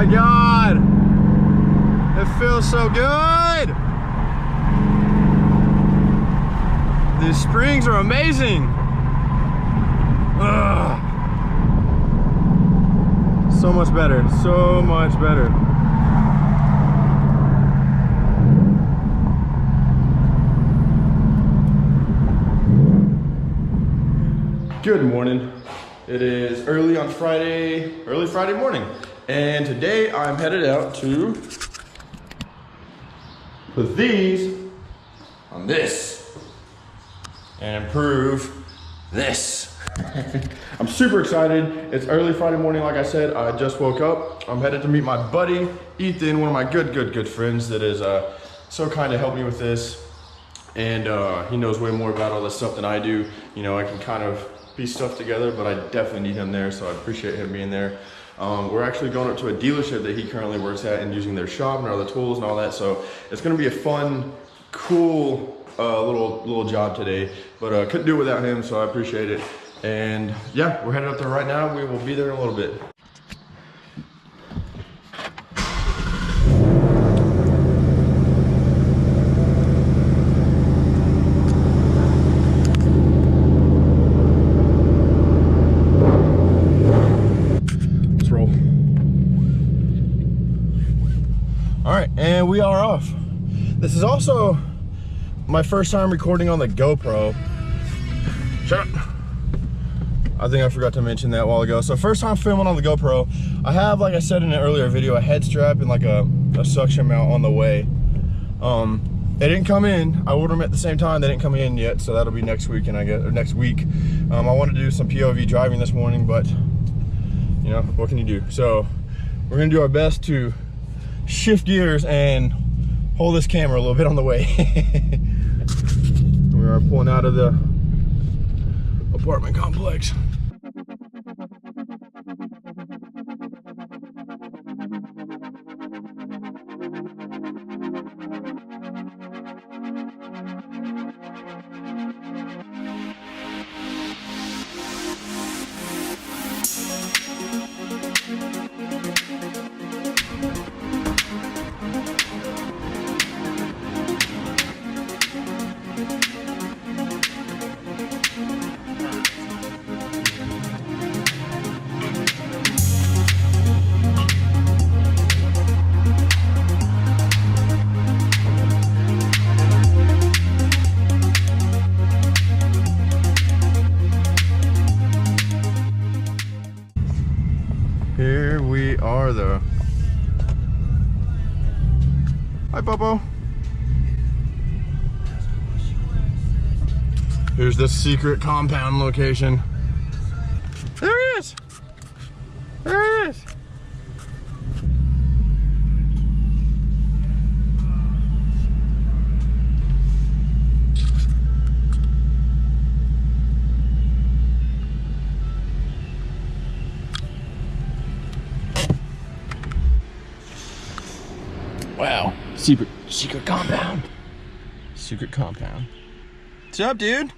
my God. It feels so good. These springs are amazing. Ugh. So much better, so much better. Good morning. It is early Friday morning. And today I'm headed out to put these on this and improve this. I'm super excited. It's early Friday morning, like I said. I just woke up. I'm headed to meet my buddy, Ethan, one of my good friends that is so kind to help me with this. And he knows way more about all this stuff than I do. You know, I can kind of piece stuff together, but I definitely need him there, so I appreciate him being there. We're actually going up to a dealership that he currently works at and using their shop and all the tools and all that. So it's going to be a fun, cool little job today, but couldn't do it without him, so I appreciate it. And yeah, we're headed up there right now. We will be there in a little bit. All right, and we are off. This is also my first time recording on the GoPro. Shut up. I think I forgot to mention that a while ago. So first time filming on the GoPro. I have, like I said in an earlier video, a head strap and like a suction mount on the way. They didn't come in. I ordered them at the same time. They didn't come in yet, so that'll be next week, and or next week. I wanted to do some POV driving this morning, but you know, what can you do? So we're gonna do our best to shift gears and hold this camera a little bit on the way. We are pulling out of the apartment complex. Here we are though. Hi, Popo. Here's the secret compound location. There he is. There he is. Wow, secret compound. Secret compound. What's up, dude?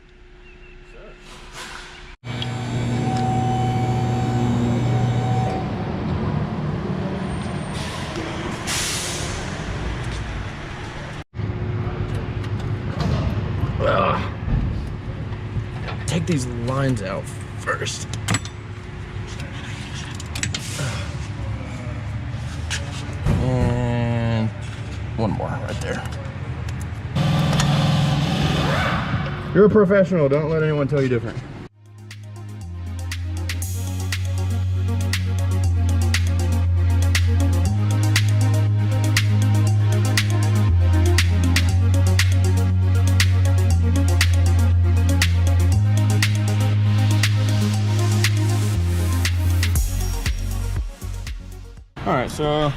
Take these lines out first. And one more right there. You're a professional, don't let anyone tell you different. Alright, so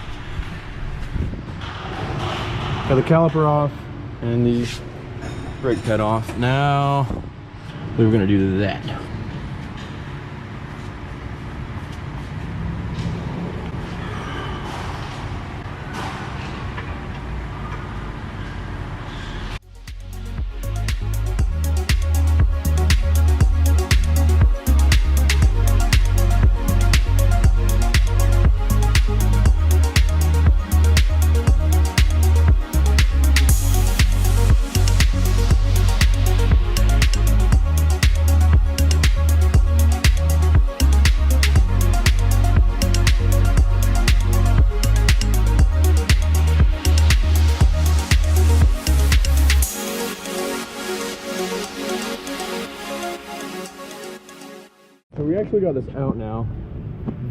got the caliper off and the brake pad off. Now we're gonna do that. actually got this out now.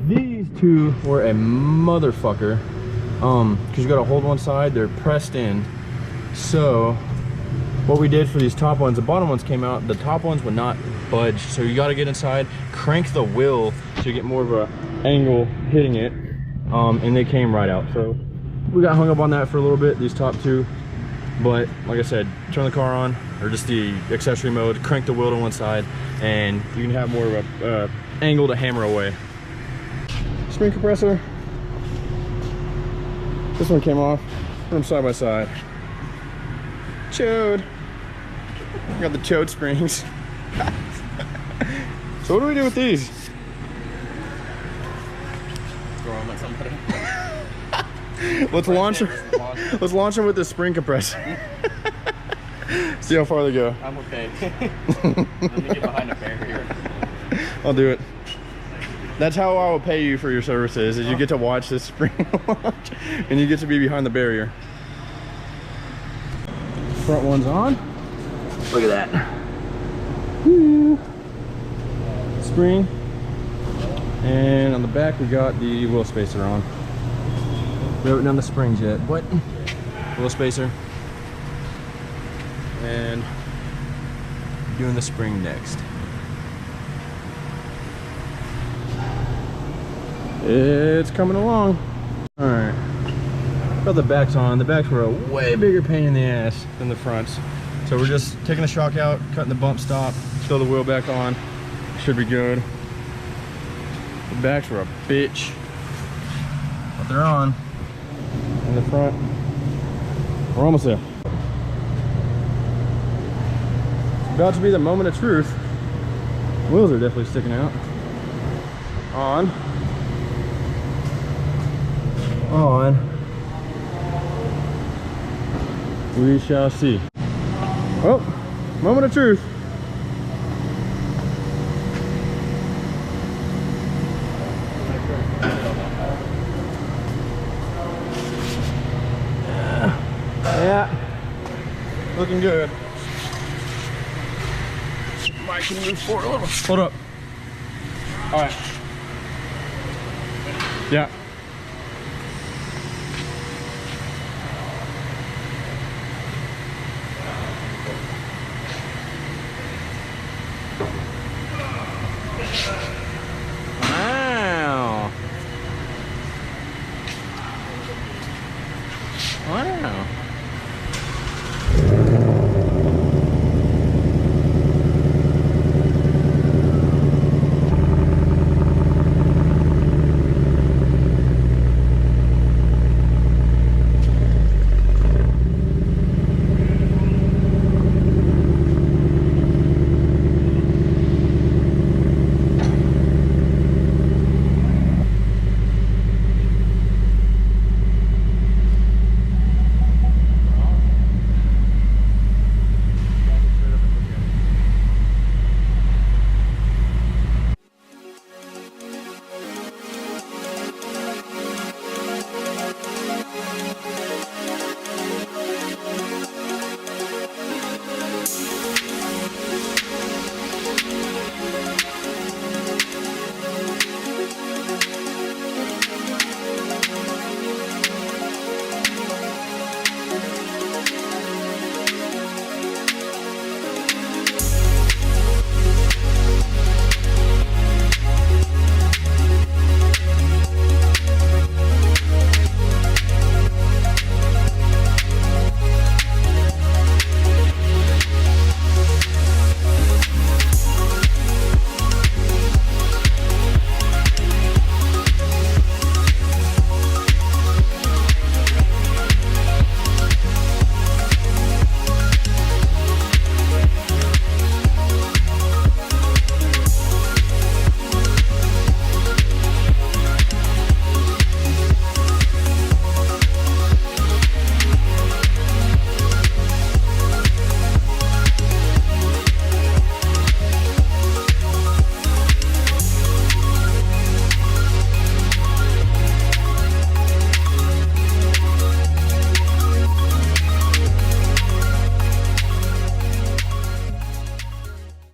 These two were a motherfucker. Because you gotta hold one side, they're pressed in. So what we did for these top ones, the bottom ones came out, the top ones would not budge. So you gotta get inside, crank the wheel to get more of a angle hitting it. And they came right out. So we got hung up on that for a little bit, these top two. But like I said, turn the car on, or just the accessory mode, crank the wheel to one side, and you can have more of a angle to hammer away. Spring compressor. This one came off. Put them side by side. Chode. Got the chode springs. So what do we do with these? Throw them at somebody. Let's launch them. Let's launch them with the spring compressor. See how far they go. I'm okay. Let me get behind a barrier. I'll do it. That's how I will pay you for your services, is you get to watch this spring launch and you get to be behind the barrier. Front one's on. Look at that. Woo. Spring. And on the back we got the wheel spacer on. We haven't done the springs yet, but wheel spacer. And doing the spring next. It's coming along. All right, got the backs on. The backs were a way bigger pain in the ass than the fronts. So we're just taking the shock out, cutting the bump stop, throw the wheel back on. Should be good. The backs were a bitch, but they're on. In the front, we're almost there. It's about to be the moment of truth. Wheels are definitely sticking out. On. We shall see. Oh, moment of truth. Yeah, looking good. Mike, can you move forward a little? Hold up. All right. Yeah. Wow. Wow.